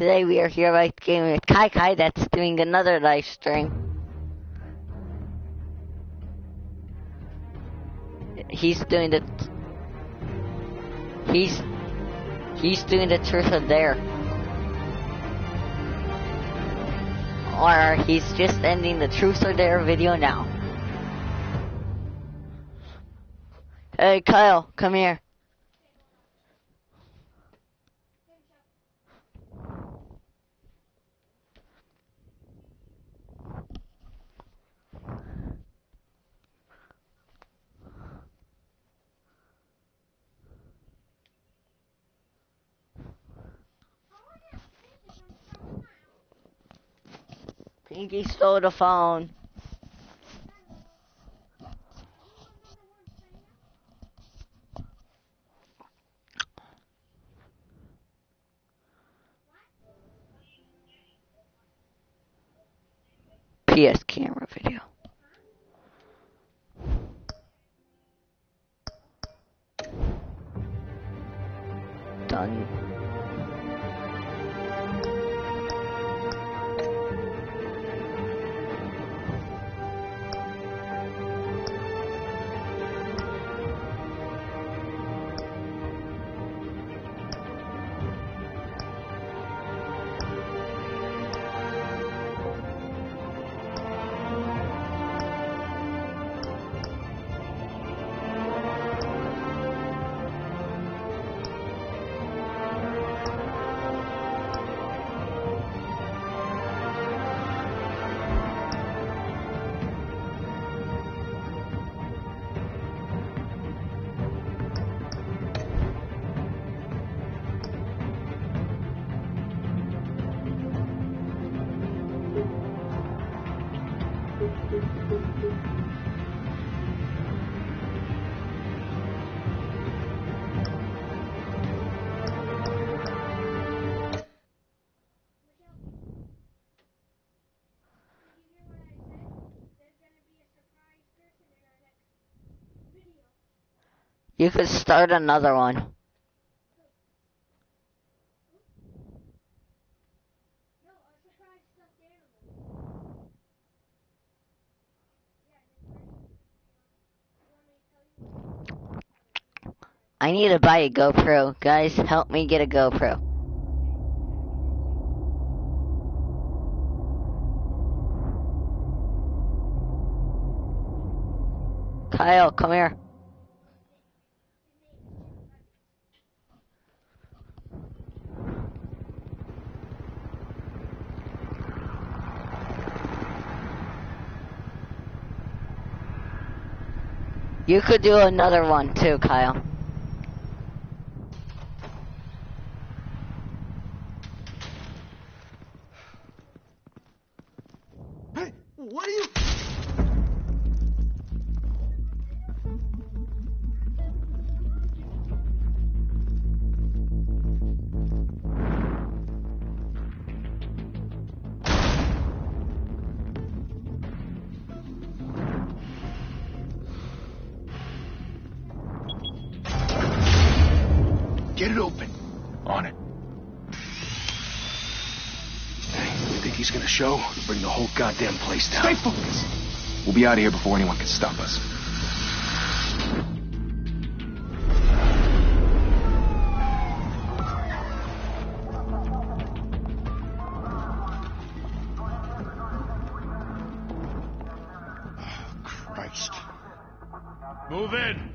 today we are here right game with Kai Kai that's doing another live stream. He's doing the truth or dare. Or he's just ending the truth or dare video now. Hey Kyle, come here. Pinky stole the phone. PS camera video. Done. You could start another one. I need to buy a GoPro. Guys, help me get a GoPro. Kyle, come here. You could do another one too, Kyle. Hey, what are you? Get it open. On it. Hey, you think he's gonna show? Bring the whole goddamn place down. Stay focused. We'll be out of here before anyone can stop us. Oh, Christ. Move in.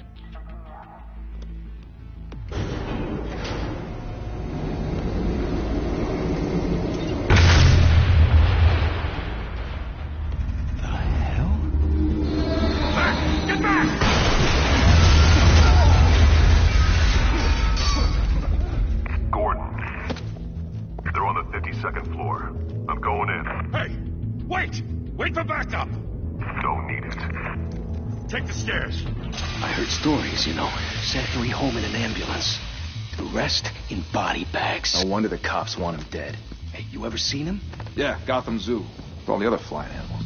Second floor. I'm going in. Hey! Wait! Wait for backup! Don't need it. Take the stairs. I heard stories, you know. Sent 3 home in an ambulance. The rest in body bags. No wonder the cops want him dead. Hey, you ever seen him? Yeah, Gotham Zoo. With all the other flying animals.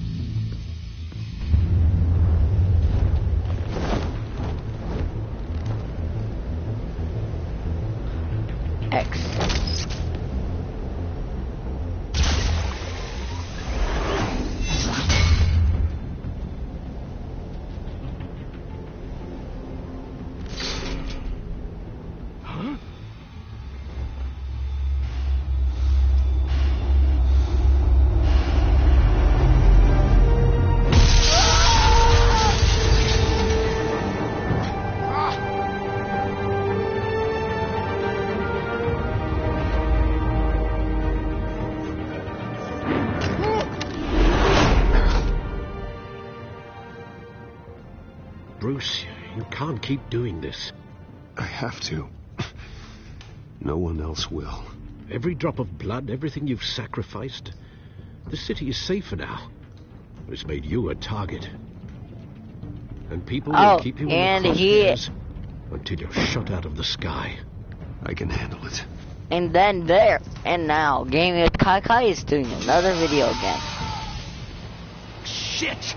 X. Bruce. You can't keep doing this. I have to. No one else will. Every drop of blood, everything you've sacrificed. The city is safer now. It's made you a target. And people will keep you in the crosshairs until you're shot out of the sky. I can handle it. And then there, and now, Gaming with Kai is doing another video again. Shit!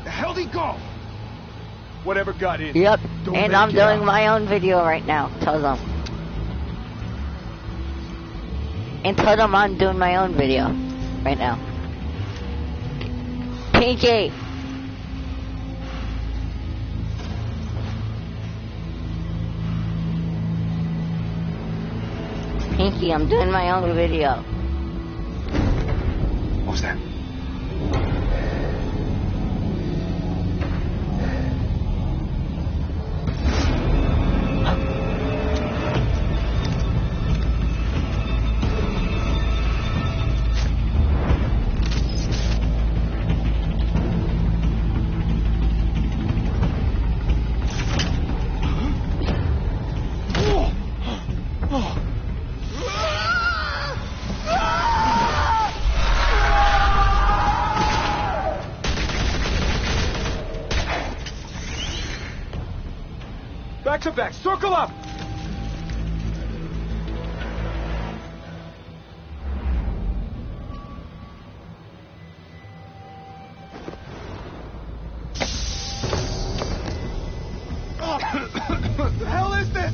The hell'd he go? Whatever got in. Yep, Don't and make I'm it doing out. my own video right now. Tell them. And tell them I'm doing my own video right now. Pinky! Pinky, I'm doing my own video. What was that? Back to back, circle up! What the hell is this?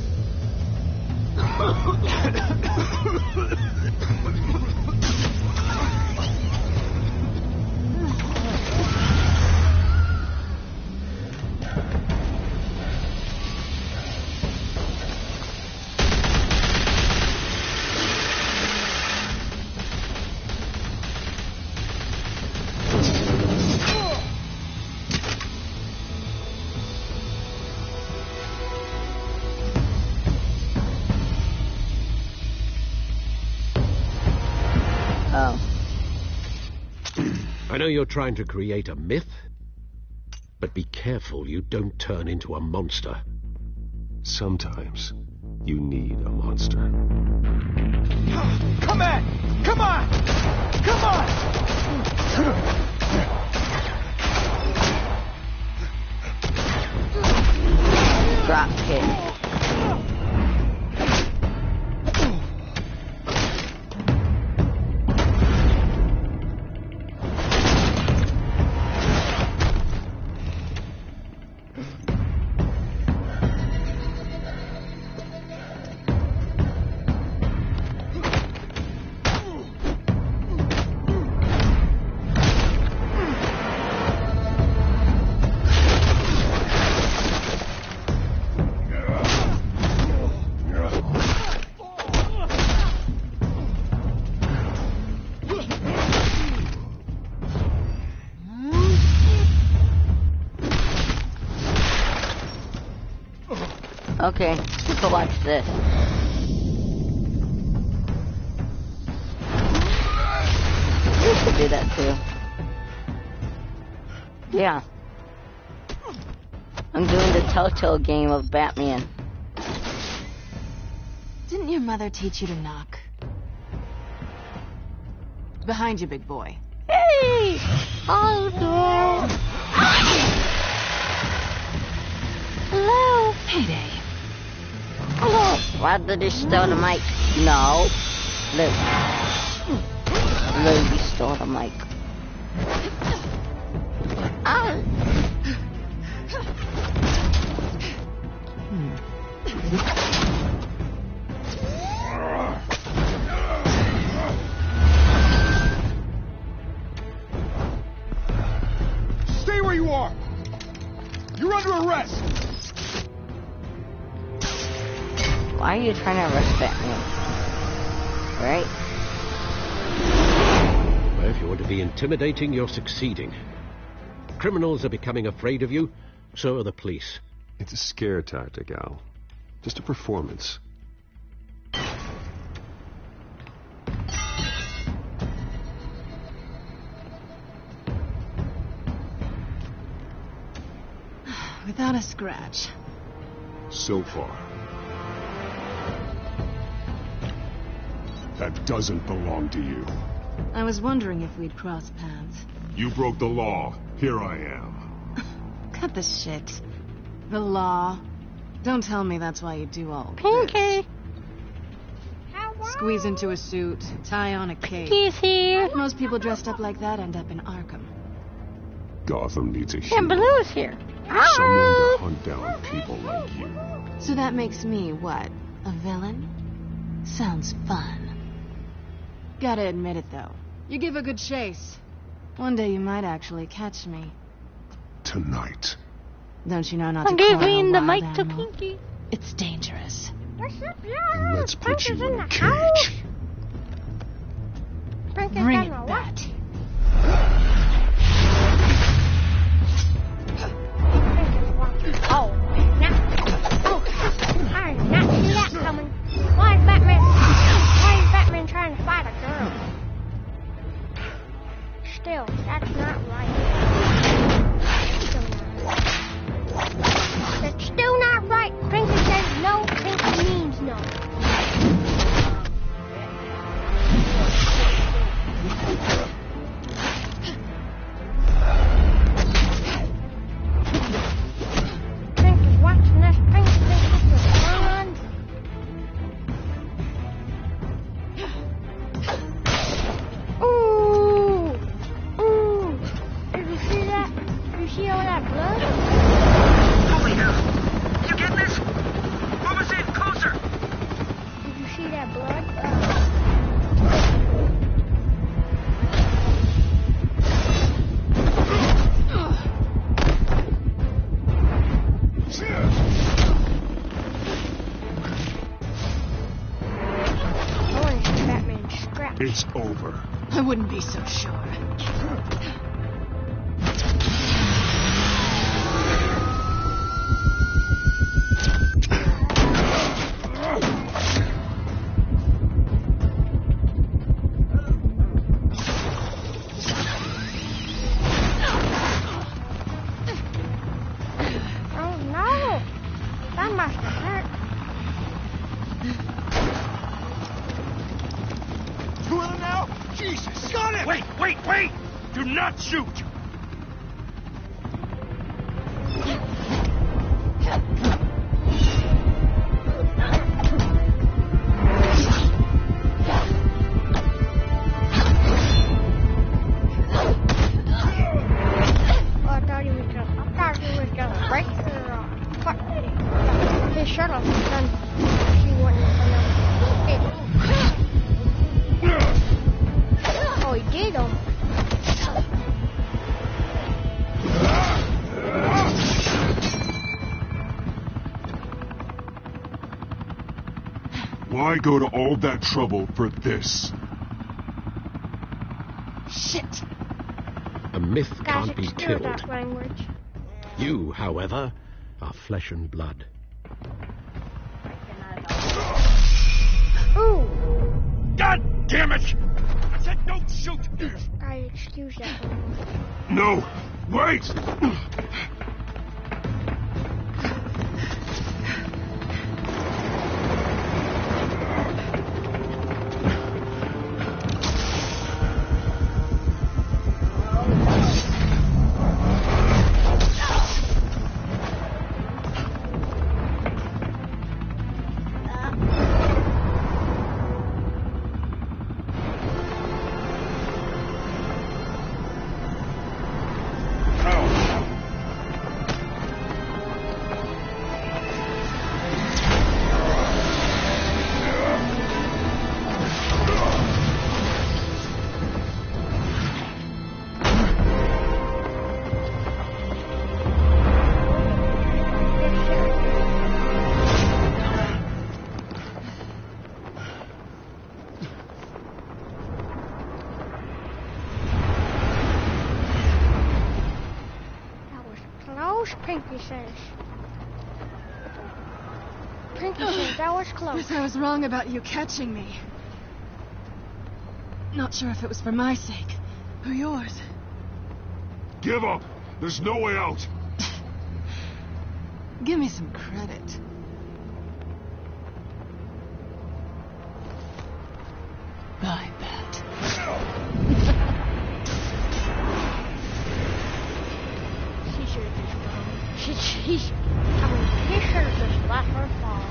I know you're trying to create a myth, but be careful you don't turn into a monster. Sometimes you need a monster. Come on! Come on! Come on! Drop kick. Okay, let's go watch this. You should do that too. Yeah. I'm doing the Telltale game of Batman. Didn't your mother teach you to knock? Behind you, big boy. Hey! Oh no! Hello? Payday. Hello? Why did you steal the mic? No. Look. Look, you stole the mic. Ah! Stay where you are! You're under arrest! Why are you trying to arrest Batman? Right? Well, if you want to be intimidating, you're succeeding. Criminals are becoming afraid of you, so are the police. It's a scare tactic, Al. Just a performance. without a scratch. So far. That doesn't belong to you. I was wondering if we'd cross paths. You broke the law. Here I am. Cut the shit. The law. Don't tell me that's why you do all Pinky! this. Squeeze into a suit, tie on a cape. Pinky's here! Most people dressed up like that end up in Arkham. Gotham needs a And hero. Blue's here. Someone to hunt down people like you. So that makes me, what, a villain? Sounds fun. Gotta admit it, though. You give a good chase. One day you might actually catch me. Tonight. Don't you know not I'm to call giving a the wild mic to animal? Pinky. It's dangerous. Let's put you in a cage. Bring it, Bat. Oh, I did not see that coming. Why is Batman trying to fight a girl? Still, that's not right. That's still not right. Pinky says no, Pinky means no. Pinky's watching this. Pinky thinks this is fun. Ooh! Ooh! Did you see that? Did you see all that blood? Holy hell! You getting this? Move us in, closer! Did you see that blood? I want to see Batman scrap. It's over. I wouldn't be so sure. Oh no! That must have hurt. Two of them now? Jesus! Got it! Wait! Do not shoot! Oh, I thought he was gonna break his shirt off and then she wouldn't Oh, he did him. Why go to all that trouble for this? Shit! A myth Guys, can't be excuse killed. that language. You, however, are flesh and blood. Ooh! God damn it! I said don't shoot! Guys, excuse that language. No! Wait! Pinky says. Pinky says that was close. Guess I was wrong about you catching me. Not sure if it was for my sake or yours. Give up! There's no way out! Give me some credit. I bet. She should have just gone. He should have just let her fall.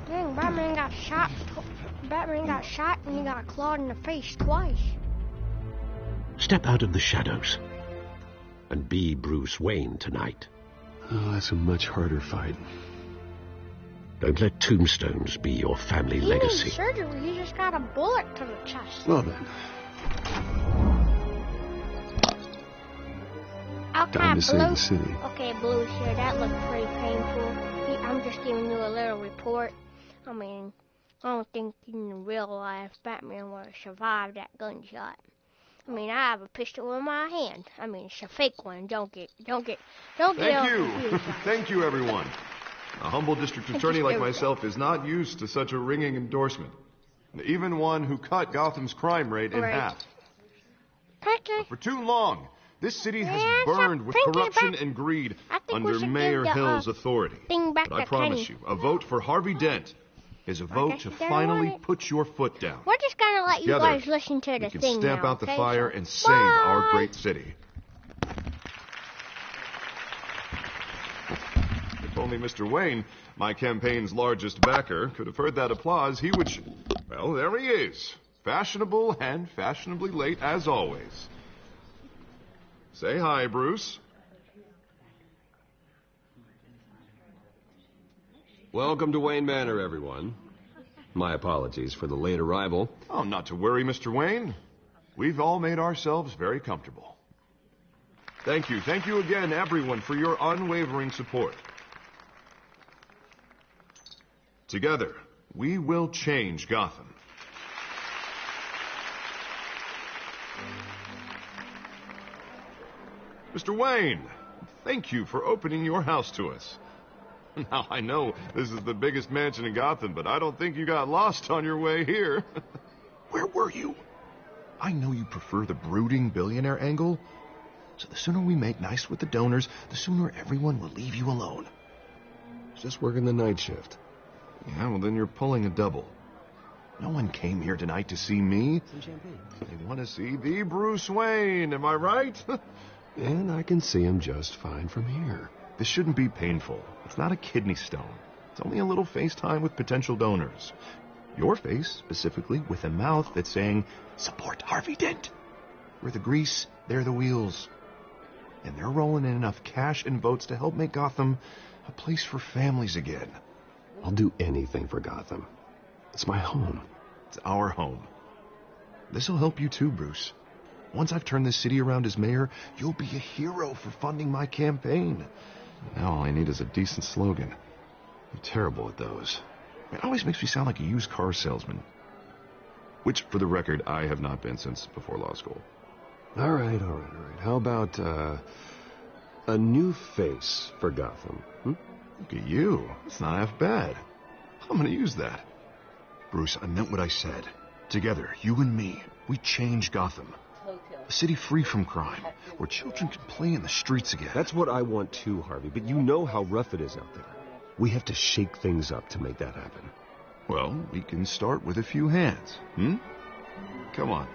Dang, Batman got shot. Batman got shot and he got clawed in the face twice. Step out of the shadows and be Bruce Wayne tonight. Oh, that's a much harder fight. Don't let tombstones be your family He legacy. needs surgery. He just got a bullet to the chest. Well then, Okay, time to save Blue. the city. Okay, Blue, here, that looked pretty painful. I'm just giving you a little report. I mean, I don't think in real life Batman would have survived that gunshot. I mean, I have a pistol in my hand. I mean, it's a fake one. Don't get all Thank you. confused. Thank you, everyone. A humble district attorney like myself is not used to such a ringing endorsement. Even one who cut Gotham's crime rate in half. But for too long, this city has burned with corruption and greed under Mayor Hill's authority. But I promise you, a vote for Harvey Dent is a vote to finally put your foot down. We're just gonna let you Together, guys listen to the we can thing stamp now, out the okay? fire So, and save our great city. If only Mr. Wayne, my campaign's largest backer, could have heard that applause, he would... Well, there he is. Fashionable and fashionably late as always. Say hi, Bruce. Welcome to Wayne Manor, everyone. My apologies for the late arrival. Oh, not to worry, Mr. Wayne. We've all made ourselves very comfortable. Thank you. Thank you again, everyone, for your unwavering support. Together, we will change Gotham. Mr. Wayne, thank you for opening your house to us. Now, I know this is the biggest mansion in Gotham, but I don't think you got lost on your way here. Where were you? I know you prefer the brooding billionaire angle, so the sooner we make nice with the donors, the sooner everyone will leave you alone. Just working the night shift. Yeah, well, then you're pulling a double. No one came here tonight to see me. Some champagne. They want to see the Bruce Wayne, am I right? And I can see him just fine from here. This shouldn't be painful. It's not a kidney stone. It's only a little FaceTime with potential donors. Your face, specifically, with a mouth that's saying, support Harvey Dent. We're the grease, they're the wheels. And they're rolling in enough cash and votes to help make Gotham a place for families again. I'll do anything for Gotham. It's my home. It's our home. This'll help you too, Bruce. Once I've turned this city around as mayor, you'll be a hero for funding my campaign. Now all I need is a decent slogan. I'm terrible at those. It always makes me sound like a used car salesman. Which, for the record, I have not been since before law school. All right. How about, a new face for Gotham? Look at you. It's not half bad. I'm gonna use that. Bruce, I meant what I said. Together, you and me, we change Gotham. A city free from crime, where children can play in the streets again. That's what I want too, Harvey, but you know how rough it is out there. We have to shake things up to make that happen. Well, we can start with a few hands, Come on.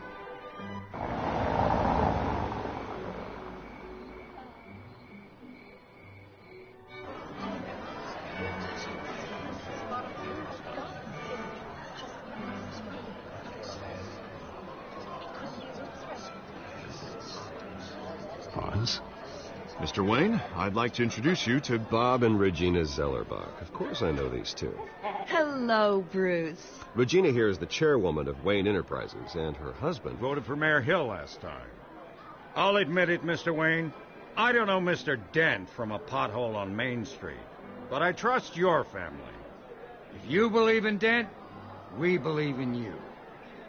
Pause. Mr. Wayne, I'd like to introduce you to Bob and Regina Zellerbach. Of course I know these two. Hello, Bruce. Regina here is the chairwoman of Wayne Enterprises, and her husband Voted for Mayor Hill last time. I'll admit it, Mr. Wayne. I don't know Mr. Dent from a pothole on Main Street, but I trust your family. If you believe in Dent, we believe in you.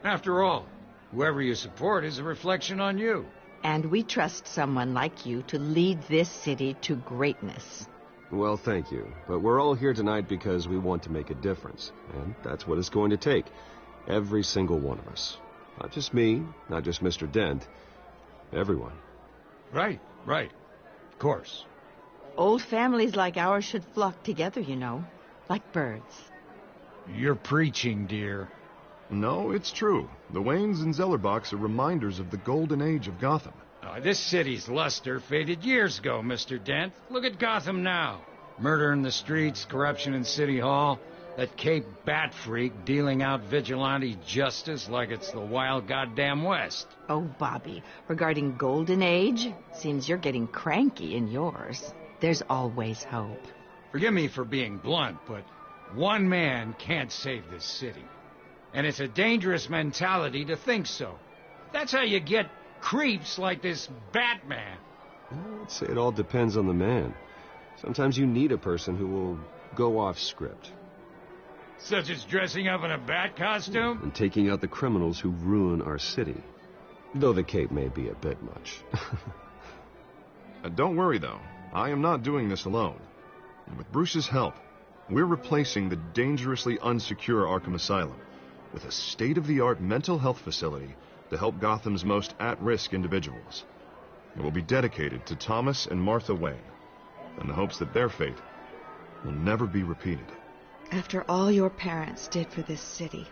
After all, whoever you support is a reflection on you. And we trust someone like you to lead this city to greatness. Well, thank you. But we're all here tonight because we want to make a difference. And that's what it's going to take. Every single one of us. Not just me, not just Mr. Dent. Everyone. Right. Of course. Old families like ours should flock together, you know. Like birds. You're preaching, dear. No, it's true. The Waynes and Zellerbachs are reminders of the golden age of Gotham. This city's luster faded years ago, Mr. Dent. Look at Gotham now. Murder in the streets, corruption in City Hall, that Cape Bat freak dealing out vigilante justice like it's the wild goddamn West. Oh, Bobby, regarding Golden Age, seems you're getting cranky in yours. There's always hope. Forgive me for being blunt, but one man can't save this city. And it's a dangerous mentality to think so. That's how you get creeps like this Batman. I'd say it all depends on the man. Sometimes you need a person who will go off script. Such as dressing up in a bat costume? And taking out the criminals who ruin our city. Though the cape may be a bit much. Don't worry, though. I am not doing this alone. And with Bruce's help, we're replacing the dangerously unsecure Arkham Asylum with a state-of-the-art mental health facility to help Gotham's most at-risk individuals. It will be dedicated to Thomas and Martha Wayne, in the hopes that their fate will never be repeated. After all your parents did for this city,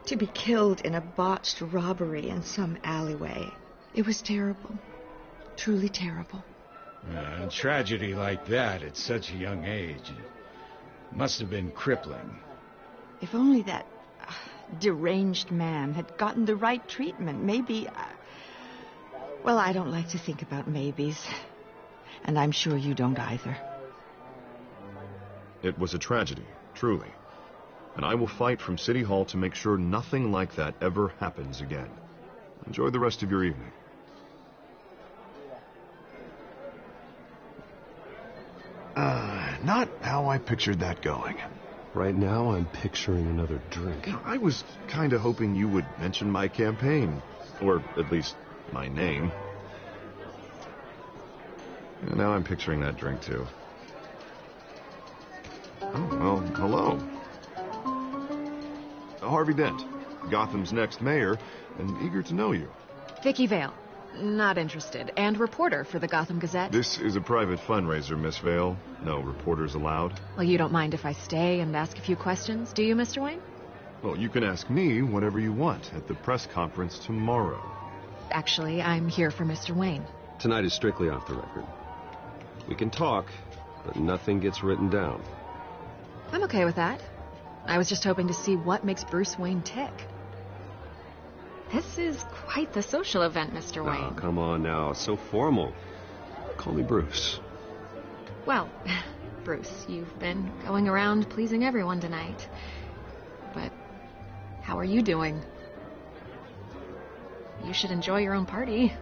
to be killed in a botched robbery in some alleyway, it was terrible. Truly terrible. A tragedy like that at such a young age must have been crippling. If only that deranged man had gotten the right treatment, maybe... well, I don't like to think about maybes. And I'm sure you don't either. It was a tragedy, truly. And I will fight from City Hall to make sure nothing like that ever happens again. Enjoy the rest of your evening. Not how I pictured that going. Right now, I'm picturing another drink. I was kind of hoping you would mention my campaign. Or at least, my name. And now I'm picturing that drink, too. Oh, well, hello. Harvey Dent, Gotham's next mayor, and eager to know you. Vicky Vale. Not interested. And reporter for the Gotham Gazette. This is a private fundraiser, Miss Vale. No reporters allowed. Well, you don't mind if I stay and ask a few questions, do you, Mr. Wayne? Well, you can ask me whatever you want at the press conference tomorrow. Actually, I'm here for Mr. Wayne. Tonight is strictly off the record. We can talk, but nothing gets written down. I'm okay with that. I was just hoping to see what makes Bruce Wayne tick. This is quite the social event, Mr. Wayne. Oh, come on now. So formal. Call me Bruce. Well, Bruce, you've been going around pleasing everyone tonight. But how are you doing? You should enjoy your own party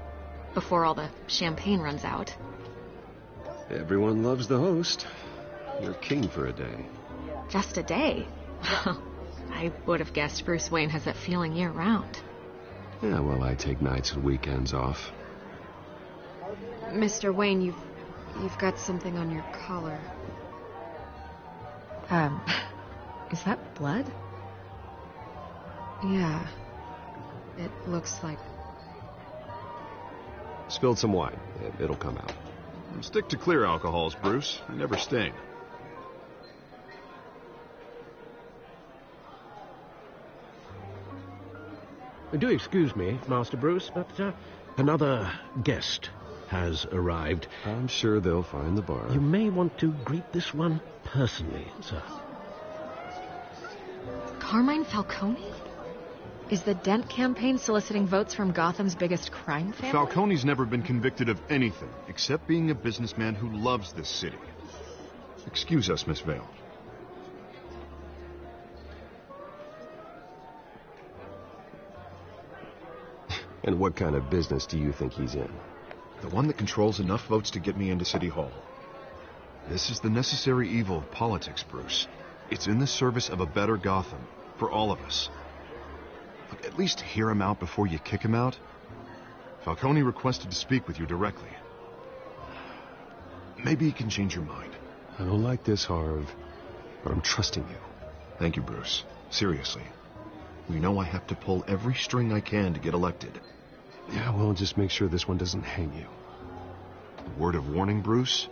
before all the champagne runs out. Everyone loves the host. You're king for a day. Just a day? I would have guessed Bruce Wayne has that feeling year-round. Yeah, well, I take nights and weekends off. Mr. Wayne, you've got something on your collar. Is that blood? Yeah. It looks like... Spilled some wine. It'll come out. Stick to clear alcohols, Bruce. They never stain. Do excuse me, Master Bruce, but another guest has arrived. I'm sure they'll find the bar. You may want to greet this one personally, sir. Carmine Falcone? Is the Dent campaign soliciting votes from Gotham's biggest crime family? Falcone's never been convicted of anything except being a businessman who loves this city. Excuse us, Miss Vale. And what kind of business do you think he's in? The one that controls enough votes to get me into City Hall. This is the necessary evil of politics, Bruce. It's in the service of a better Gotham, for all of us. Look, at least hear him out before you kick him out. Falcone requested to speak with you directly. Maybe he can change your mind. I don't like this, Harv, but I'm trusting you. Thank you, Bruce. Seriously. You know I have to pull every string I can to get elected. Yeah, well, just make sure this one doesn't hang you. Word of warning, Bruce?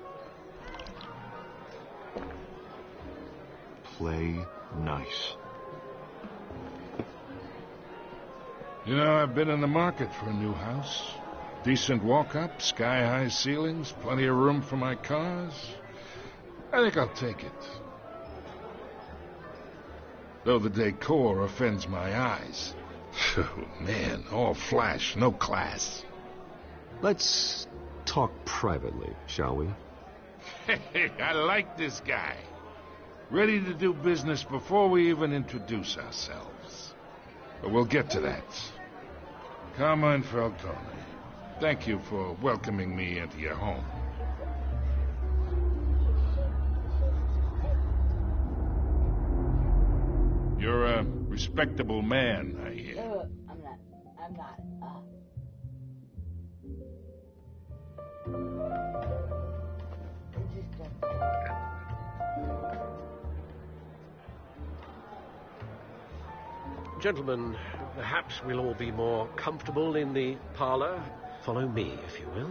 Play nice. You know, I've been in the market for a new house. Decent walk-up, sky-high ceilings, plenty of room for my cars. I think I'll take it. Though the decor offends my eyes. Oh, man, all flash, no class. Let's talk privately, shall we? Hey, I like this guy. Ready to do business before we even introduce ourselves. But we'll get to that. Carmine Falcone, thank you for welcoming me into your home. You're a respectable man, I hear. I'm not. Gentlemen, perhaps we'll all be more comfortable in the parlor. Follow me, if you will.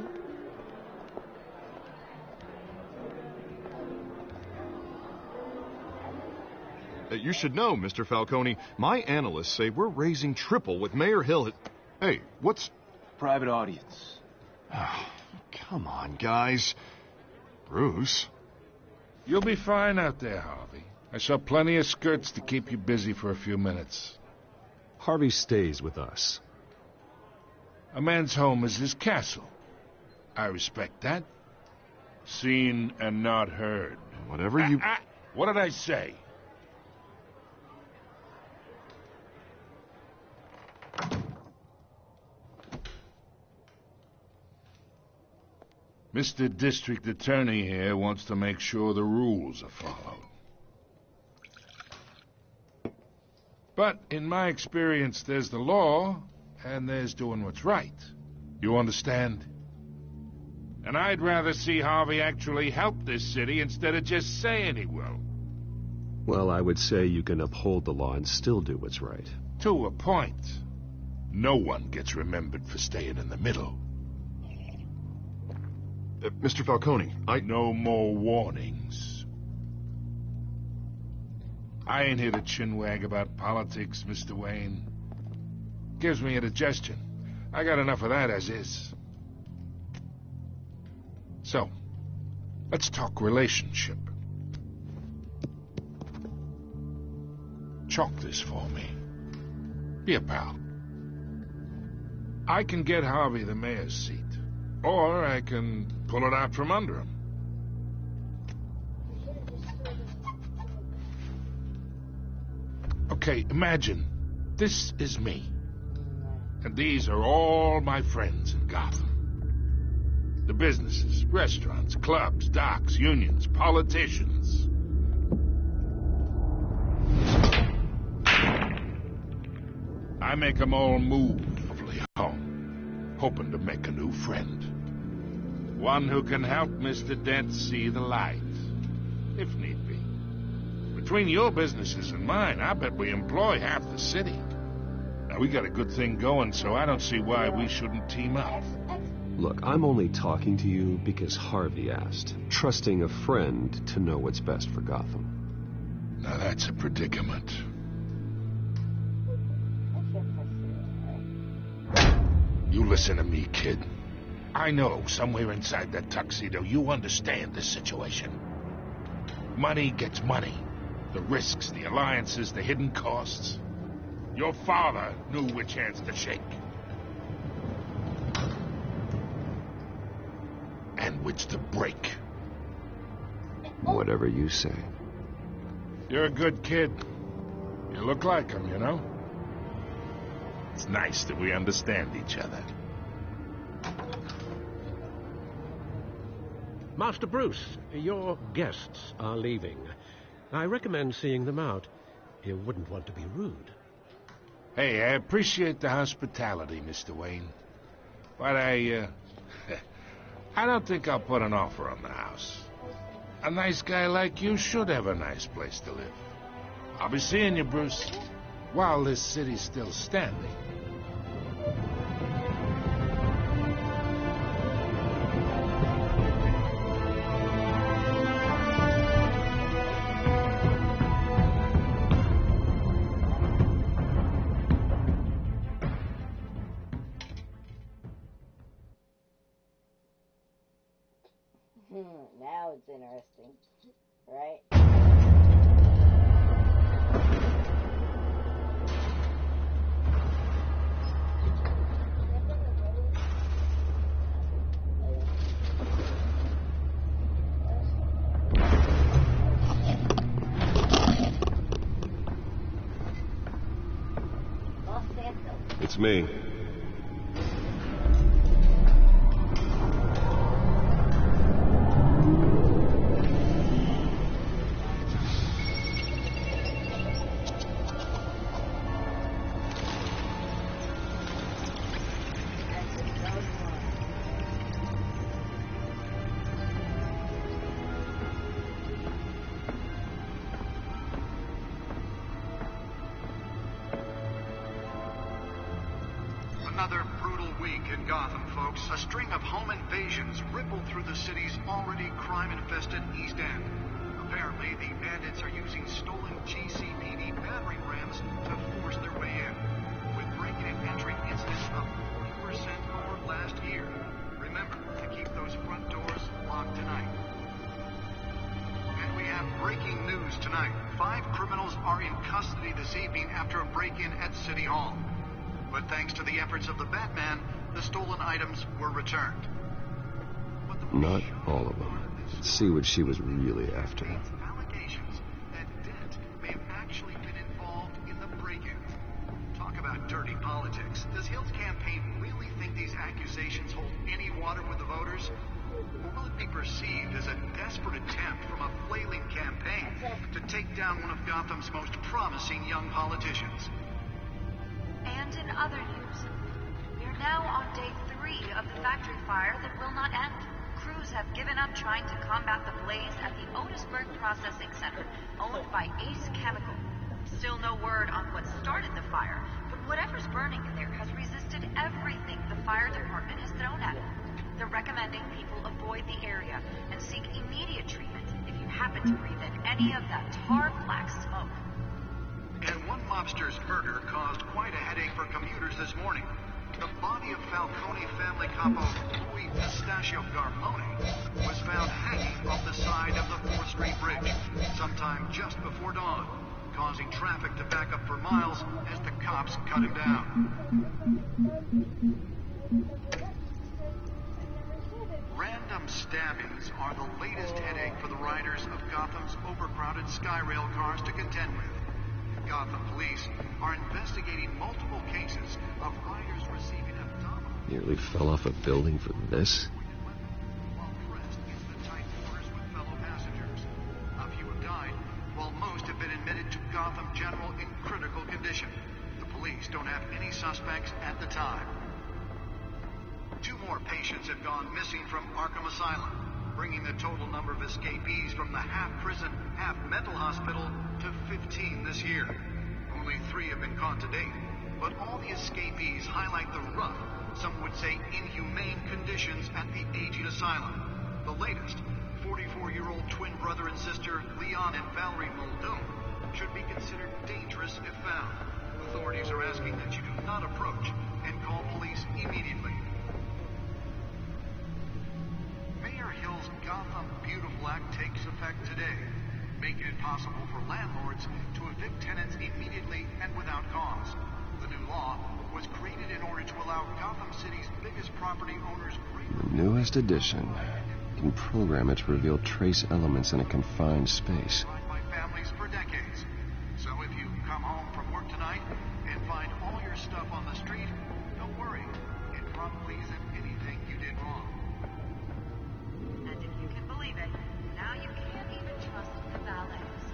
You should know, Mr. Falcone, my analysts say we're raising triple with Mayor Hill. Hey, what's... Private audience. Oh, come on, guys. Bruce? You'll be fine out there, Harvey. I saw plenty of skirts to keep you busy for a few minutes. Harvey stays with us. A man's home is his castle. I respect that. Seen and not heard. Whatever you... What did I say? Mr. District Attorney here wants to make sure the rules are followed. But in my experience, there's the law, and there's doing what's right. You understand? And I'd rather see Harvey actually help this city instead of just saying he will. Well, I would say you can uphold the law and still do what's right. To a point. No one gets remembered for staying in the middle. Mr. Falcone, No more warnings. I ain't here to chinwag about politics, Mr. Wayne. Gives me indigestion. I got enough of that as is. So, let's talk relationship. Chalk this for me. Be a pal. I can get Harvey the mayor's seat. Or I can pull it out from under him. Okay, imagine this is me. And these are all my friends in Gotham. The businesses, restaurants, clubs, docks, unions, politicians. I make them all move home, hoping to make a new friend. One who can help Mr. Dent see the light, if need be. Between your businesses and mine, I bet we employ half the city. Now, we got a good thing going, so I don't see why we shouldn't team up. Look, I'm only talking to you because Harvey asked, trusting a friend to know what's best for Gotham. Now, that's a predicament. You listen to me, kid. I know somewhere inside that tuxedo you understand this situation. Money gets money. The risks, the alliances, the hidden costs. Your father knew which hands to shake. And which to break. Whatever you say. You're a good kid. You look like him, you know? It's nice that we understand each other. Master Bruce, your guests are leaving. I recommend seeing them out. You wouldn't want to be rude. Hey, I appreciate the hospitality, Mr. Wayne. But I don't think I'll put an offer on the house. A nice guy like you should have a nice place to live. I'll be seeing you, Bruce, while this city's still standing. Now it's interesting, right? It's me. Another brutal week in Gotham, folks. A string of home invasions rippled through the city's already crime-infested East End. Apparently, the bandits are using stolen GCPD battering rams to force their way in, with break-in and entry incidents up 40% over last year. Remember to keep those front doors locked tonight. And we have breaking news tonight. 5 criminals are in custody this evening after a break-in at City Hall. But thanks to the efforts of the Batman, the stolen items were returned. Not all of them. Let's see what she was really after. Allegations that Dent may have actually been involved in the break-in. Talk about dirty politics. Does Hill's campaign really think these accusations hold any water with the voters? Or will it be perceived as a desperate attempt from a flailing campaign to take down one of Gotham's most promising young politicians? And in other news, we are now on day 3 of the factory fire that will not end. Crews have given up trying to combat the blaze at the Otisburg Processing Center, owned by Ace Chemical. Still no word on what started the fire, but whatever's burning in there has resisted everything the fire department has thrown at it. They're recommending people avoid the area and seek immediate treatment if you happen to breathe in any of that tar black smoke. And one mobster's murder caused quite a headache for commuters this morning. The body of Falcone family capo Louis Pistachio Garmone was found hanging off the side of the 4th Street Bridge sometime just before dawn, causing traffic to back up for miles as the cops cut him down. Random stabbings are the latest headache for the riders of Gotham's overcrowded Skyrail cars to contend with. Gotham police are investigating multiple cases of riders receiving abdominal... Nearly fell off a building for this? ...while pressed into the tight quarters with fellow passengers. A few have died, while most have been admitted to Gotham General in critical condition. The police don't have any suspects at the time. 2 more patients have gone missing from Arkham Asylum, bringing the total number of escapees from the half-prison, half-mental hospital to 15 this year. Only 3 have been caught to date, but all the escapees highlight the rough, some would say inhumane conditions at the aging asylum. The latest, 44-year-old twin brother and sister Leon and Valerie Muldoon, should be considered dangerous if found. Authorities are asking that you do not approach and call police immediately. Mayor Hill's Gotham Beautiful Act takes effect today, making it possible for landlords to evict tenants immediately and without cause. The new law was created in order to allow Gotham City's biggest property owners greater... Newest edition. You can program it to reveal trace elements in a confined space. ...by families for decades. So if you come home from work tonight and find all your stuff on the street, don't worry. It probably isn't anything you did wrong. And if you can believe it, now you can't even trust the valets.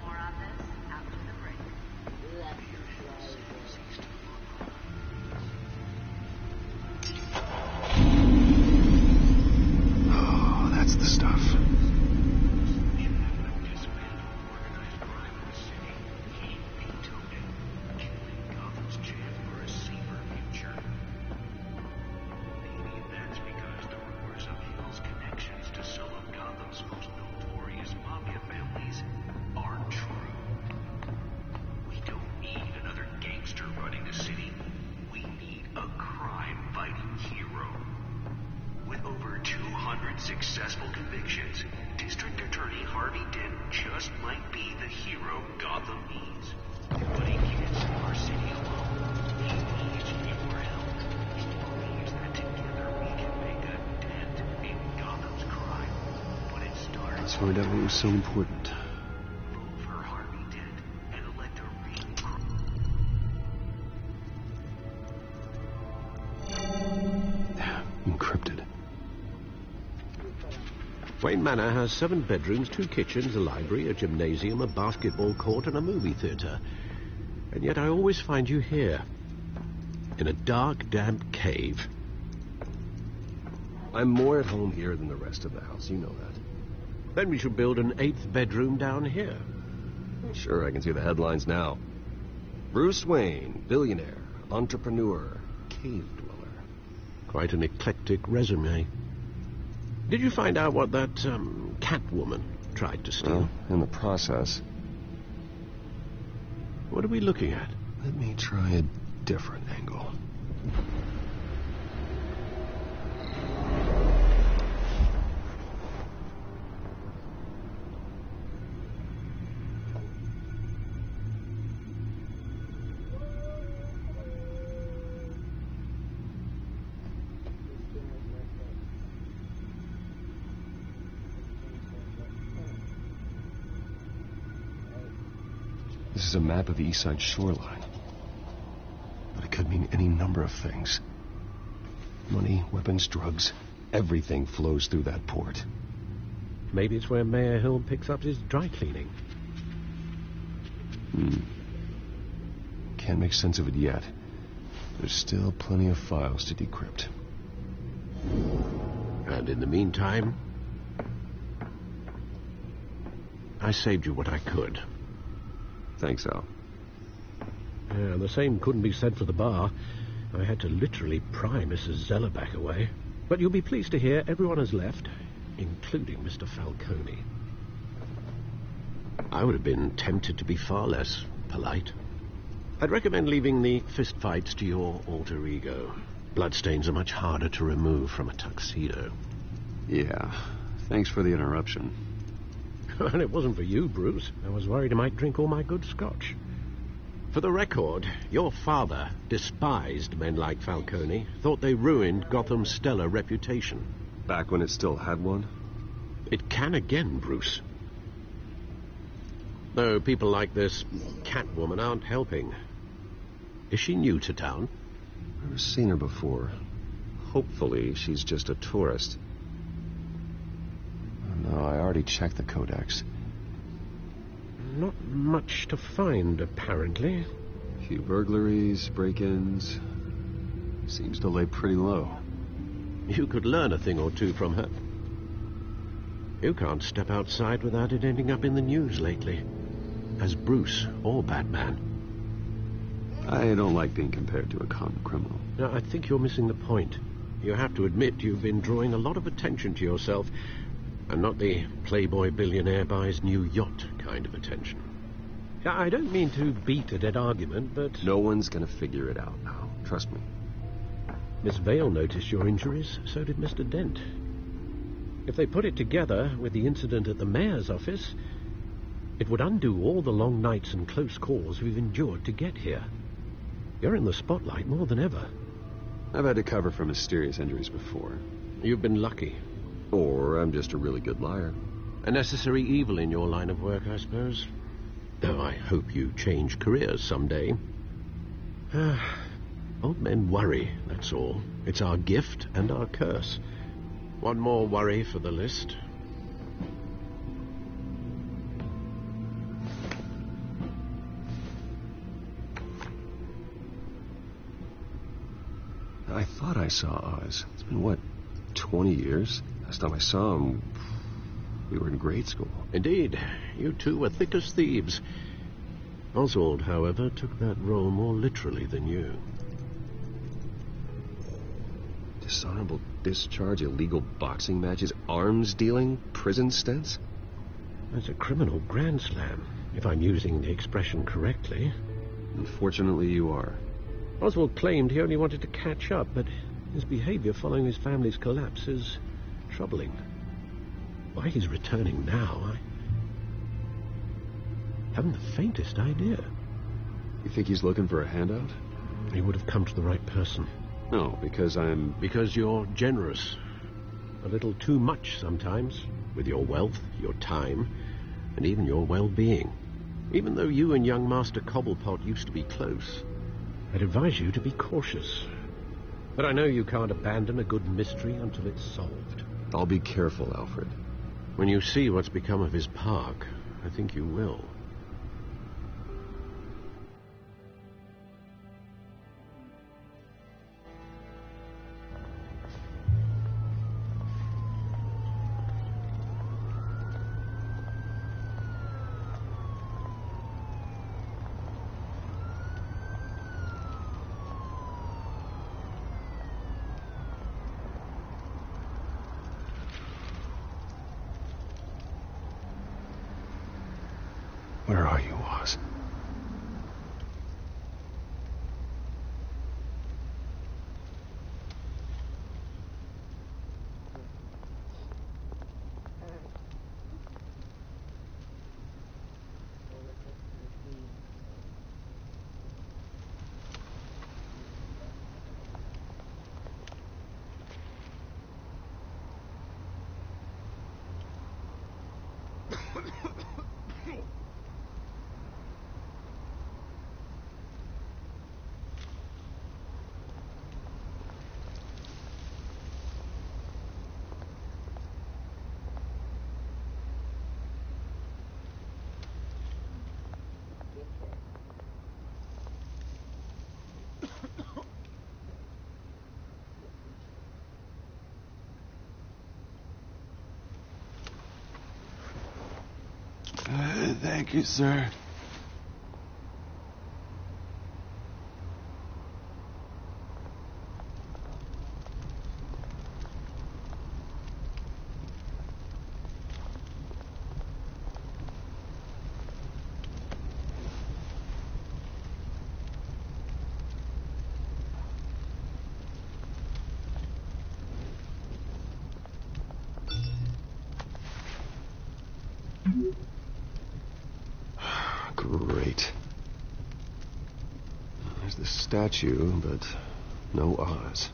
More on this after the break. Oh, that's the stuff. convictions, District Attorney Harvey Dent just might be the hero Gotham needs. But he can't save our city alone. He needs your help. He believes that together we can make a dent in Gotham's crime. But it starts... Let's find out what was so important. Vote for Harvey Dent and elect a Encrypted. Wayne Manor has 7 bedrooms, 2 kitchens, a library, a gymnasium, a basketball court, and a movie theatre. And yet I always find you here, in a dark, damp cave. I'm more at home here than the rest of the house, you know that. Then we should build an 8th bedroom down here. Sure, I can see the headlines now. Bruce Wayne, billionaire, entrepreneur, cave dweller. Quite an eclectic resume. Did you find out what that, Catwoman tried to steal? Well, in the process. What are we looking at? Let me try a different angle. This is a map of the East Side shoreline. But it could mean any number of things. Money, weapons, drugs, everything flows through that port. Maybe it's where Mayor Hill picks up his dry cleaning. Can't make sense of it yet. There's still plenty of files to decrypt. And in the meantime, I saved you what I could. Thanks, Al. Yeah, the same couldn't be said for the bar. I had to literally pry Mrs. Zeller back away. But you'll be pleased to hear everyone has left, including Mr. Falcone. I would have been tempted to be far less polite. I'd recommend leaving the fistfights to your alter ego. Bloodstains are much harder to remove from a tuxedo. Yeah, thanks for the interruption. And it wasn't for you, Bruce. I was worried I might drink all my good scotch. For the record, your father despised men like Falcone, thought they ruined Gotham's stellar reputation. Back when it still had one? It can again, Bruce. Though people like this Catwoman aren't helping. Is she new to town? Never seen her before. Hopefully she's just a tourist. No, I already checked the codex. Not much to find, apparently. A few burglaries, break-ins. Seems to lay pretty low. You could learn a thing or two from her. You can't step outside without it ending up in the news lately. As Bruce or Batman. I don't like being compared to a common criminal. No, I think you're missing the point. You have to admit you've been drawing a lot of attention to yourself. And not the playboy billionaire buys new yacht kind of attention. I don't mean to beat a dead argument, but... No one's gonna figure it out now. Trust me. Miss Vale noticed your injuries, so did Mr. Dent. If they put it together with the incident at the mayor's office, it would undo all the long nights and close calls we've endured to get here. You're in the spotlight more than ever. I've had to cover for mysterious injuries before. You've been lucky. Or I'm just a really good liar. A necessary evil in your line of work, I suppose. Though I hope you change careers someday. Old men worry, that's all. It's our gift and our curse. One more worry for the list. I thought I saw Oz. It's been, what, 20 years? Last time I saw him, we were in grade school. Indeed. You two were thick as thieves. Oswald, however, took that role more literally than you. Dishonorable discharge, illegal boxing matches, arms dealing, prison stints? That's a criminal grand slam, if I'm using the expression correctly. Unfortunately, you are. Oswald claimed he only wanted to catch up, but his behavior following his family's collapse is troubling. Why he's returning now, I haven't the faintest idea. You think he's looking for a handout? He would have come to the right person. No, because Because you're generous. A little too much sometimes, with your wealth, your time, and even your well-being. Even though you and young Master Cobblepot used to be close, I'd advise you to be cautious. But I know you can't abandon a good mystery until it's solved. I'll be careful, Alfred. When you see what's become of his park, I think you will. Where are you, Oz? Thank you, sir. Great. There's the statue, but no Oz.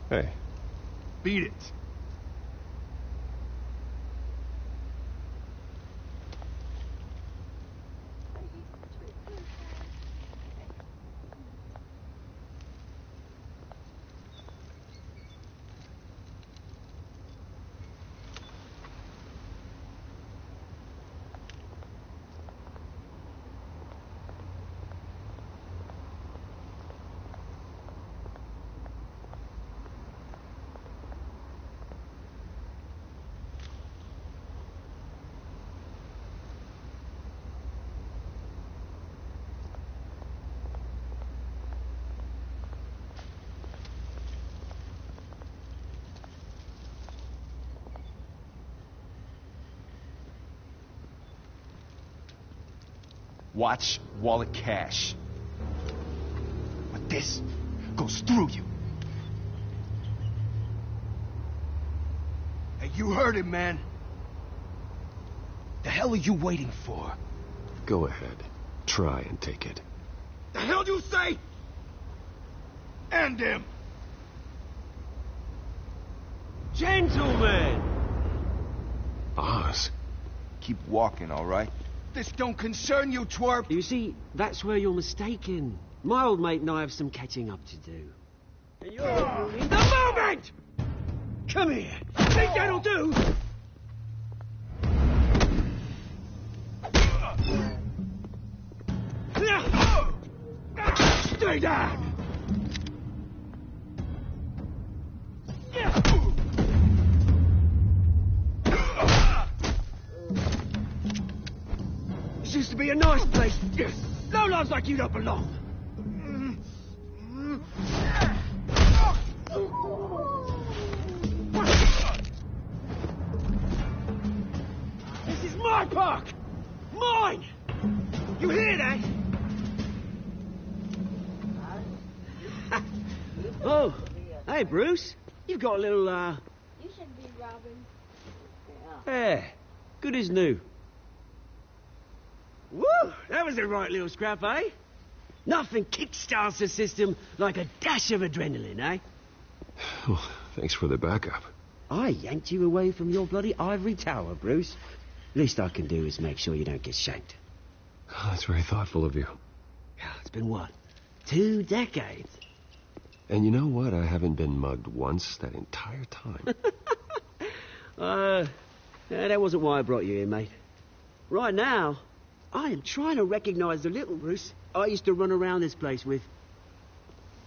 Hey. Beat it. Watch wallet cash. But this goes through you. Hey, you heard him, man. The hell are you waiting for? Go ahead. Try and take it. The hell you say? End him. Gentlemen! Oz. Keep walking, all right? This don't concern you, twerp. You see, that's where you're mistaken. My old mate and I have some catching up to do. And you're ruining the moment! Come here. Think that'll do? Stay down! This used to be a nice place. Lowlifes like you don't belong. my park! Mine! You hear that? Oh, hey, Bruce. You've got a little, You should be Robin. Yeah, good as new. Woo! That was a right little scrap, eh? Nothing kickstarts the system like a dash of adrenaline, eh? Well, thanks for the backup. I yanked you away from your bloody ivory tower, Bruce. Least I can do is make sure you don't get shanked. Oh, that's very thoughtful of you. It's been what? 2 decades? And you know what? I haven't been mugged once that entire time. That wasn't why I brought you here, mate. Right now, I am trying to recognize the little Bruce I used to run around this place with.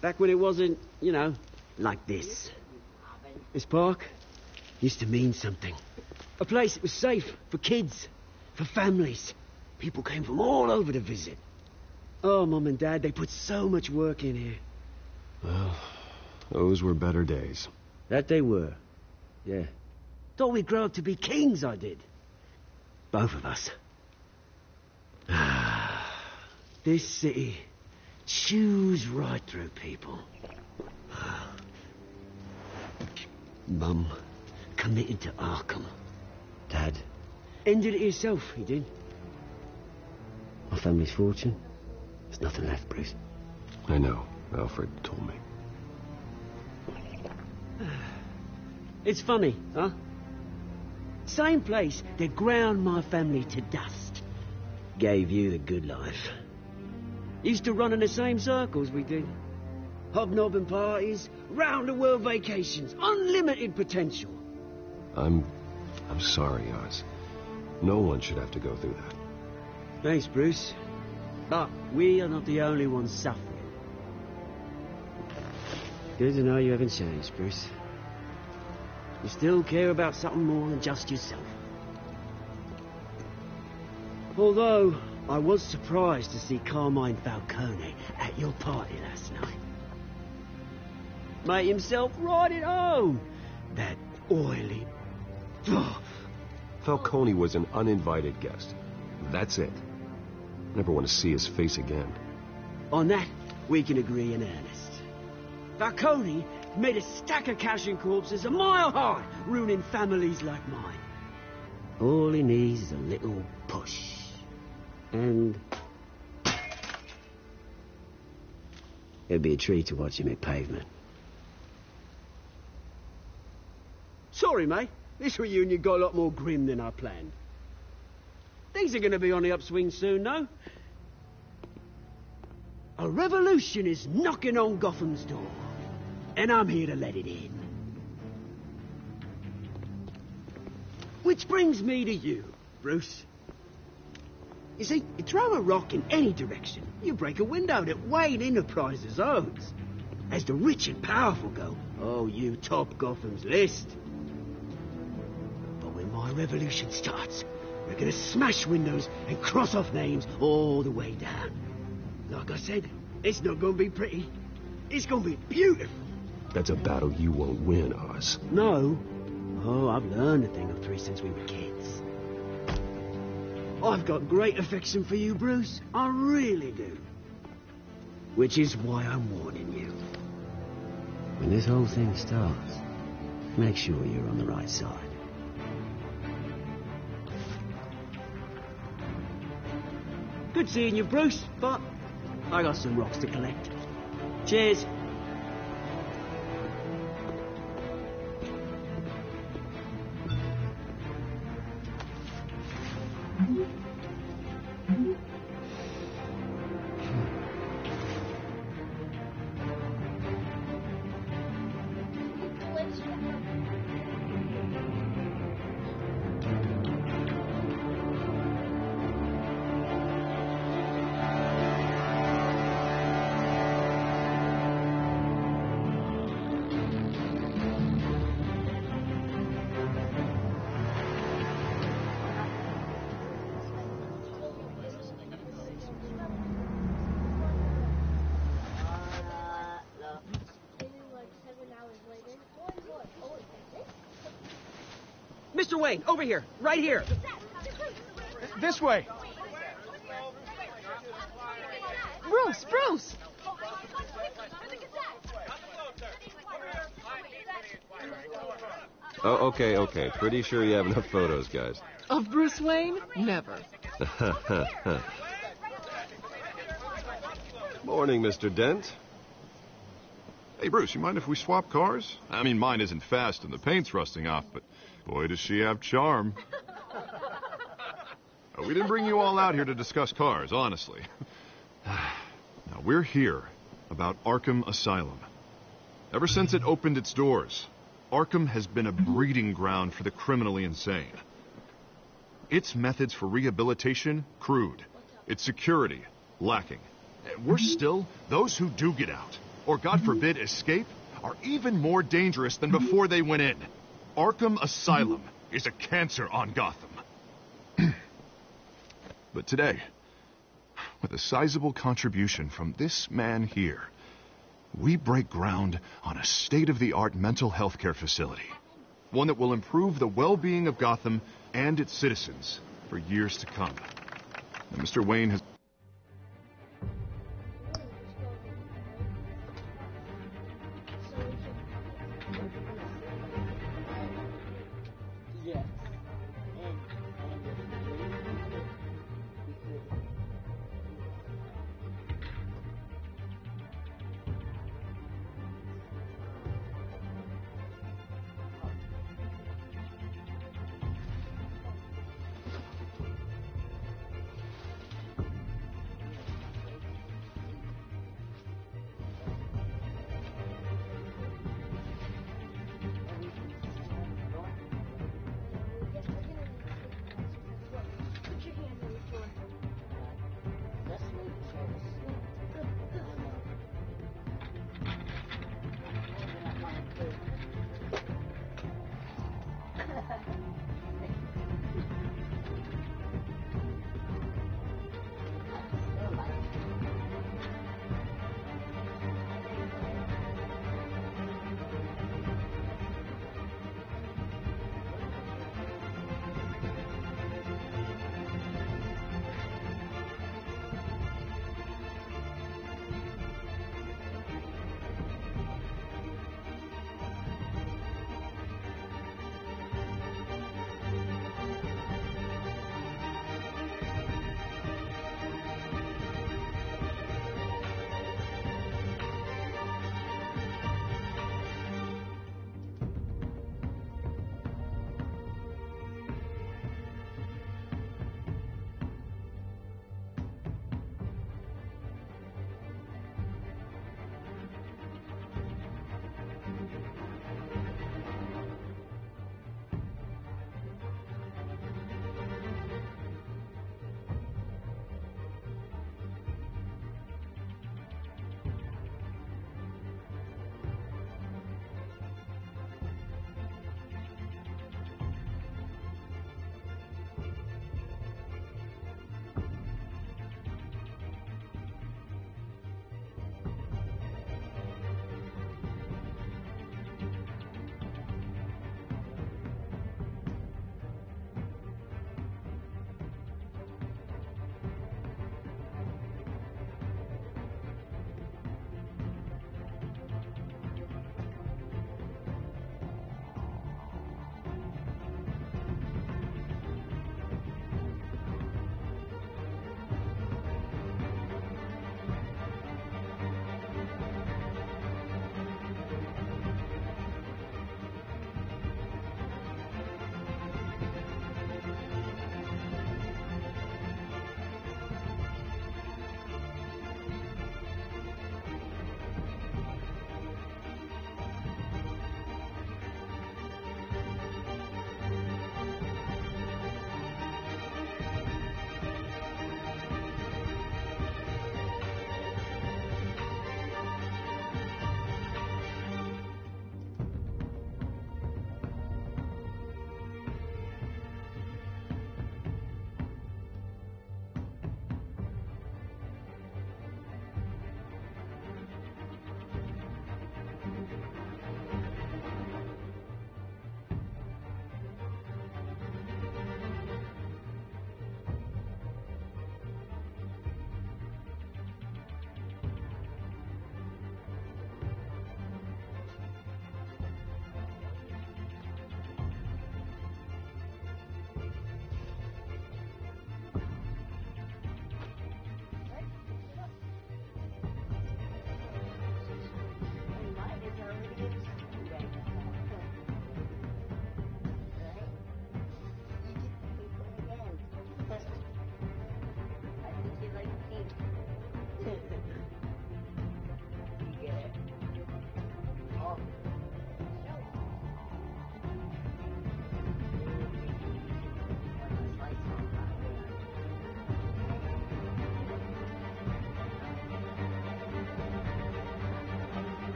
Back when it wasn't, you know, like this. This park used to mean something. A place that was safe for kids, for families. People came from all over to visit. Oh, Mum and Dad, they put so much work in here. Well, those were better days. That they were. Yeah. Thought we'd grow up to be kings, I did. Both of us. This city chews right through people. Mum committed to Arkham. Dad ended it himself, he did. My family's fortune. There's nothing left, Bruce. I know. Alfred told me. It's funny, huh? Same place that ground my family to dust gave you the good life. Used to run in the same circles we did. Hobnobbing parties, round-the-world vacations, unlimited potential. I'm sorry, Oz. No one should have to go through that. Thanks, Bruce. But we are not the only ones suffering. Good to know you haven't changed, Bruce. You still care about something more than just yourself. Although, I was surprised to see Carmine Falcone at your party last night. Made himself right at home. That oily... Falcone was an uninvited guest. That's it. Never want to see his face again. On that, we can agree in earnest. Falcone made a stack of cash and corpses a mile high, ruining families like mine. All he needs is a little push. And... it'd be a treat to watch him hit pavement. Sorry, mate. This reunion got a lot more grim than I planned. Things are going to be on the upswing soon, though. A revolution is knocking on Gotham's door. And I'm here to let it in. Which brings me to you, Bruce. You see, you throw a rock in any direction, you break a window that Wayne Enterprises owns. As the rich and powerful go, oh, you top Gotham's list. But when my revolution starts, we're gonna smash windows and cross off names all the way down. Like I said, it's not gonna be pretty. It's gonna be beautiful. That's a battle you won't win, Oz. No. Oh, I've learned a thing or three since we were kids. I've got great affection for you, Bruce. I really do. Which is why I'm warning you. When this whole thing starts, make sure you're on the right side. Good seeing you, Bruce, but I got some rocks to collect. Cheers. Mr. Wayne, over here. Right here. This way. Bruce! Oh, okay. Pretty sure you have enough photos, guys. Of Bruce Wayne? Never. Morning, Mr. Dent. Hey, Bruce, you mind if we swap cars? I mean, mine isn't fast and the paint's rusting off, but boy, does she have charm. We didn't bring you all out here to discuss cars, honestly. Now, we're here about Arkham Asylum. Ever since it opened its doors, Arkham has been a breeding ground for the criminally insane. Its methods for rehabilitation, crude. Its security, lacking. Worse still, those who do get out, or God forbid escape, are even more dangerous than before they went in. Arkham Asylum is a cancer on Gotham. But today, with a sizable contribution from this man here, we break ground on a state-of-the-art mental health care facility. One that will improve the well-being of Gotham and its citizens for years to come. And Mr. Wayne has...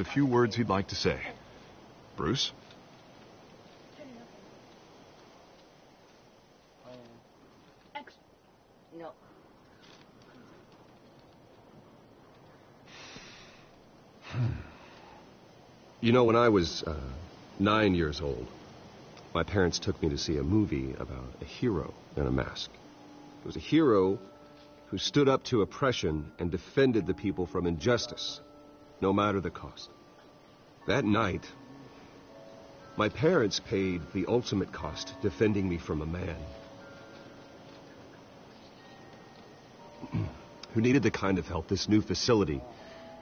a few words he'd like to say. Bruce? No. You know, when I was 9 years old, my parents took me to see a movie about a hero in a mask. It was a hero who stood up to oppression and defended the people from injustice, no matter the cost. That night, my parents paid the ultimate cost defending me from a man who needed the kind of help this new facility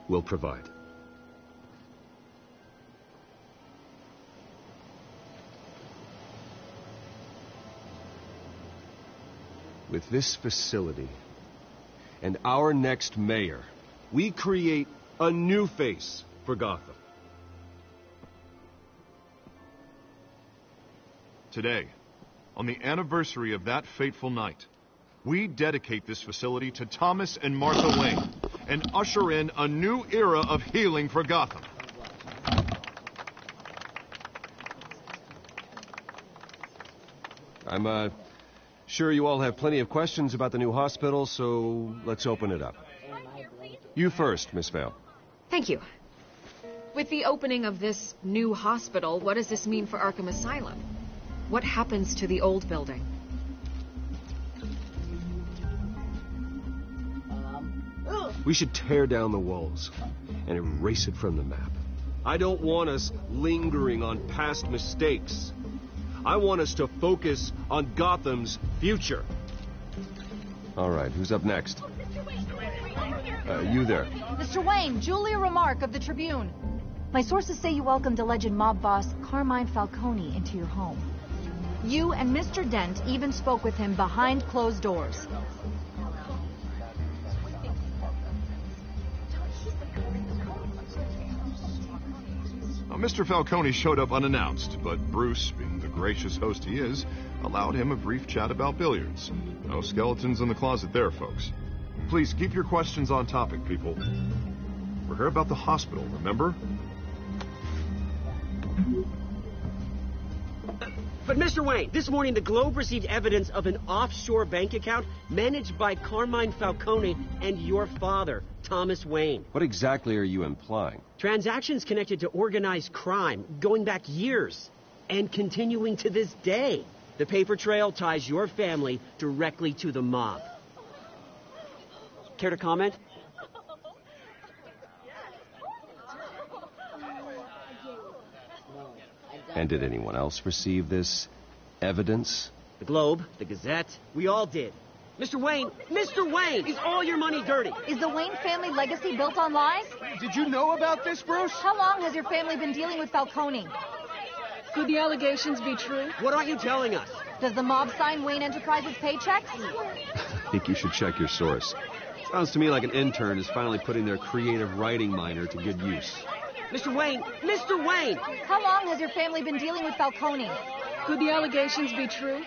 will provide. With this facility and our next mayor, we create a new face for Gotham. Today, on the anniversary of that fateful night, we dedicate this facility to Thomas and Martha Wayne and usher in a new era of healing for Gotham. I'm sure you all have plenty of questions about the new hospital, so let's open it up. You first, Miss Vale. Thank you. With the opening of this new hospital, what does this mean for Arkham Asylum? What happens to the old building? We should tear down the walls and erase it from the map. I don't want us lingering on past mistakes. I want us to focus on Gotham's future. All right, who's up next? You there. Mr. Wayne, Julia Remark of the Tribune. My sources say you welcomed alleged mob boss Carmine Falcone into your home. You and Mr. Dent even spoke with him behind closed doors. Mr. Falcone showed up unannounced, but Bruce, being the gracious host he is, allowed him a brief chat about billiards. No skeletons in the closet there, folks. Please keep your questions on topic, people. We're here about the hospital, remember? But Mr. Wayne, this morning the Globe received evidence of an offshore bank account managed by Carmine Falcone and your father, Thomas Wayne. What exactly are you implying? Transactions connected to organized crime going back years and continuing to this day. The paper trail ties your family directly to the mob. Care to comment? And did anyone else receive this evidence? The Globe, the Gazette, we all did. Mr. Wayne, is all your money dirty? Is the Wayne family legacy built on lies? Did you know about this, Bruce? How long has your family been dealing with Falcone? Could the allegations be true? What aren't you telling us? Does the mob sign Wayne Enterprises paychecks? I think you should check your source. Sounds to me like an intern is finally putting their creative writing minor to good use. Mr. Wayne! How long has your family been dealing with Falcone? Could the allegations be true?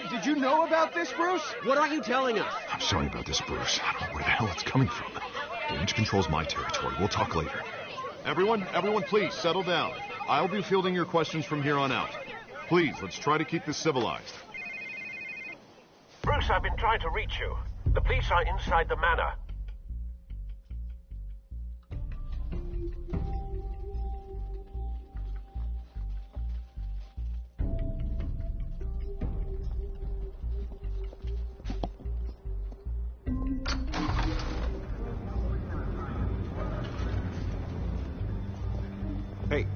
Did you know about this, Bruce? What aren't you telling us? I'm sorry about this, Bruce. I don't know where the hell it's coming from. Damage control's my territory. We'll talk later. Everyone, please, settle down. I'll be fielding your questions from here on out. Please, let's try to keep this civilized. Bruce, I've been trying to reach you. The police are inside the manor.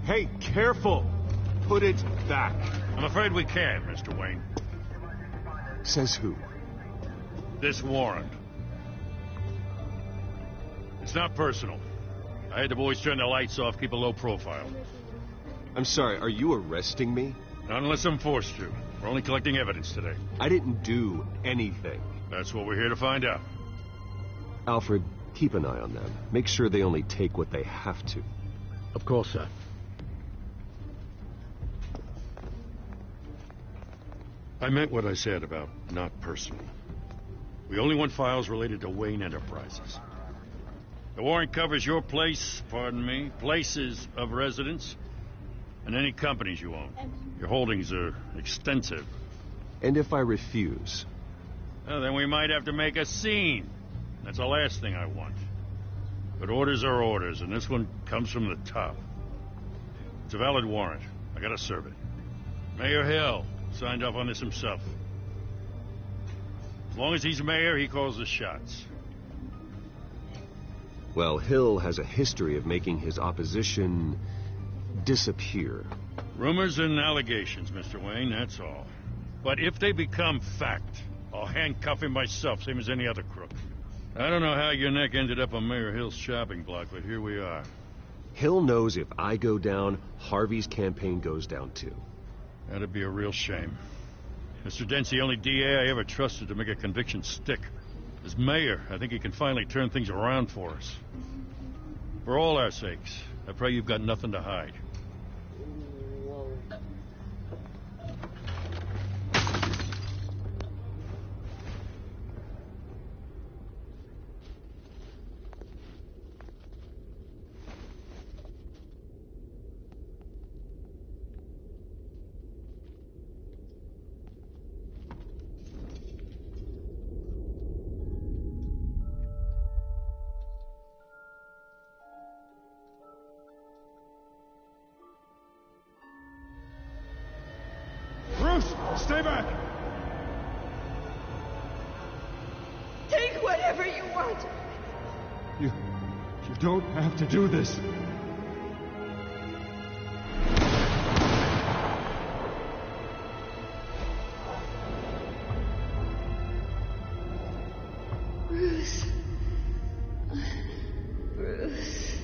Hey, careful! Put it back. I'm afraid we can't, Mr. Wayne. Says who? This warrant. It's not personal. I had the boys turn the lights off, keep a low profile. I'm sorry, are you arresting me? Not unless I'm forced to. We're only collecting evidence today. I didn't do anything. That's what we're here to find out. Alfred, keep an eye on them. Make sure they only take what they have to. Of course, sir. I meant what I said about not personal. We only want files related to Wayne Enterprises. The warrant covers your places of residence, and any companies you own. Your holdings are extensive. And if I refuse? Well, then we might have to make a scene. That's the last thing I want. But orders are orders, and this one comes from the top. It's a valid warrant. I gotta serve it. Mayor Hill signed off on this himself. As long as he's mayor, he calls the shots. Well, Hill has a history of making his opposition disappear. Rumors and allegations, Mr. Wayne, that's all. But if they become fact, I'll handcuff him myself, same as any other crook. I don't know how your neck ended up on Mayor Hill's shopping block, but here we are. Hill knows if I go down, Harvey's campaign goes down too. That'd be a real shame. Mr. Dent's the only DA I ever trusted to make a conviction stick. As mayor, I think he can finally turn things around for us. For all our sakes, I pray you've got nothing to hide. Stay back! Take whatever you want. You don't have to do this. Bruce. Bruce.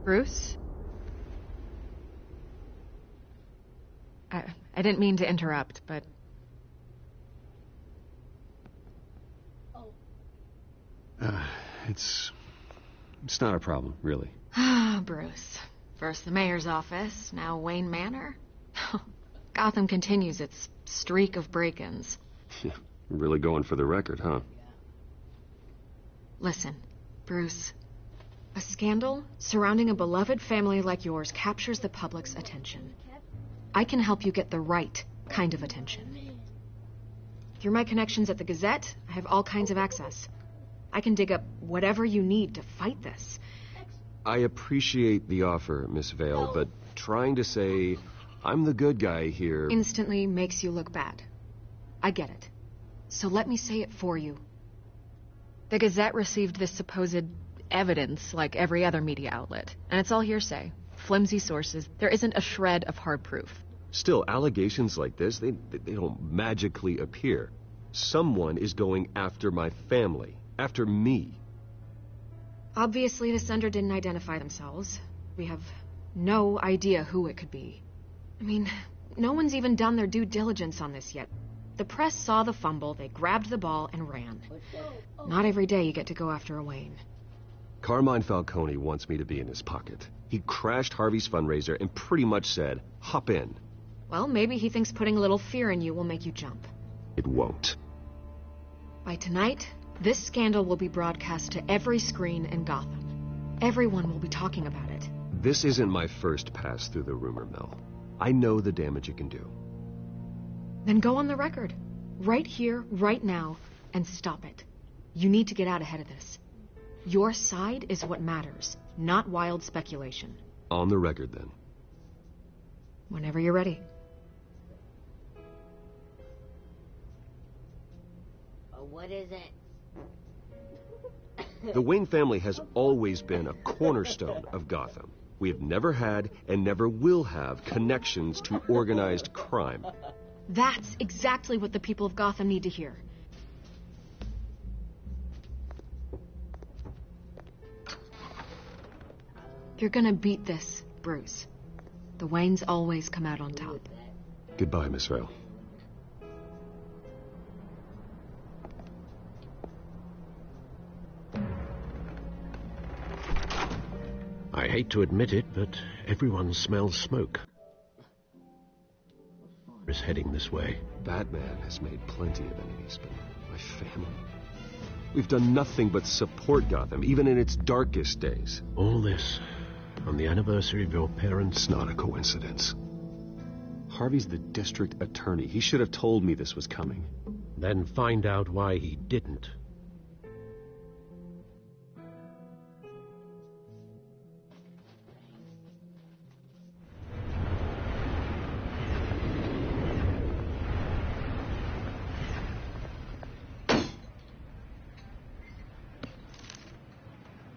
Bruce? I didn't mean to interrupt, but... It's not a problem, really. Ah, Bruce. First the mayor's office, now Wayne Manor. Gotham continues its streak of break-ins. Really going for the record, huh? Listen, Bruce. A scandal surrounding a beloved family like yours captures the public's attention. I can help you get the right kind of attention. Through my connections at the Gazette, I have all kinds of access. I can dig up whatever you need to fight this. I appreciate the offer, Miss Vale, but trying to say I'm the good guy here... instantly makes you look bad. I get it. So let me say it for you. The Gazette received this supposed evidence like every other media outlet, and it's all hearsay. Flimsy sources. There isn't a shred of hard proof. Still, allegations like this, they don't magically appear. Someone is going after my family. After me. Obviously, the sender didn't identify themselves. We have no idea who it could be. I mean, no one's even done their due diligence on this yet. The press saw the fumble, they grabbed the ball and ran. Not every day you get to go after a Wayne. Carmine Falcone wants me to be in his pocket. He crashed Harvey's fundraiser and pretty much said, hop in. Well, maybe he thinks putting a little fear in you will make you jump. It won't. By tonight, this scandal will be broadcast to every screen in Gotham. Everyone will be talking about it. This isn't my first pass through the rumor mill. I know the damage it can do. Then go on the record. Right here, right now, and stop it. You need to get out ahead of this. Your side is what matters, not wild speculation. On the record, then. Whenever you're ready. What is it? The Wayne family has always been a cornerstone of Gotham. We have never had and never will have connections to organized crime. That's exactly what the people of Gotham need to hear. You're gonna beat this, Bruce. The Waynes always come out on top. Goodbye, Miss Vale. I hate to admit it, but everyone smells smoke. is heading this way. Batman has made plenty of enemies, but my family... We've done nothing but support Gotham, even in its darkest days. All this on the anniversary of your parents'... It's not a coincidence. Harvey's the district attorney. He should have told me this was coming. Then find out why he didn't.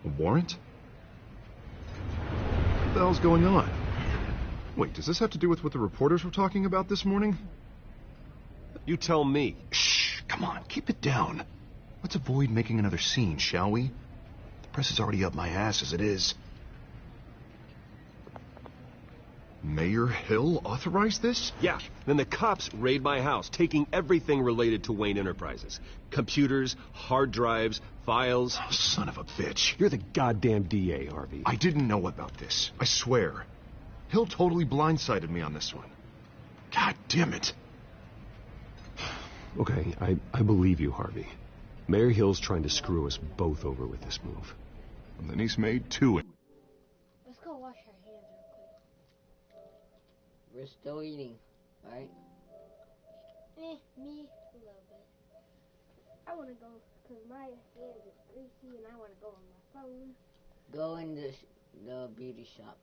A warrant? What the hell's going on? Wait, does this have to do with what the reporters were talking about this morning? You tell me. Shh, come on, keep it down. Let's avoid making another scene, shall we? The press is already up my ass as it is. Mayor Hill authorized this? Yeah, then the cops raid my house, taking everything related to Wayne Enterprises. Computers, hard drives, files. Oh, son of a bitch. You're the goddamn DA, Harvey. I didn't know about this. I swear. Hill totally blindsided me on this one. God damn it. Okay, I believe you, Harvey. Mayor Hill's trying to screw us both over with this move. And then he's made two. Let's go wash our hands real quick. We're still eating, right? Me a little bit. I want to go because my hands are greasy and I want to go on my phone. Go in the beauty shop.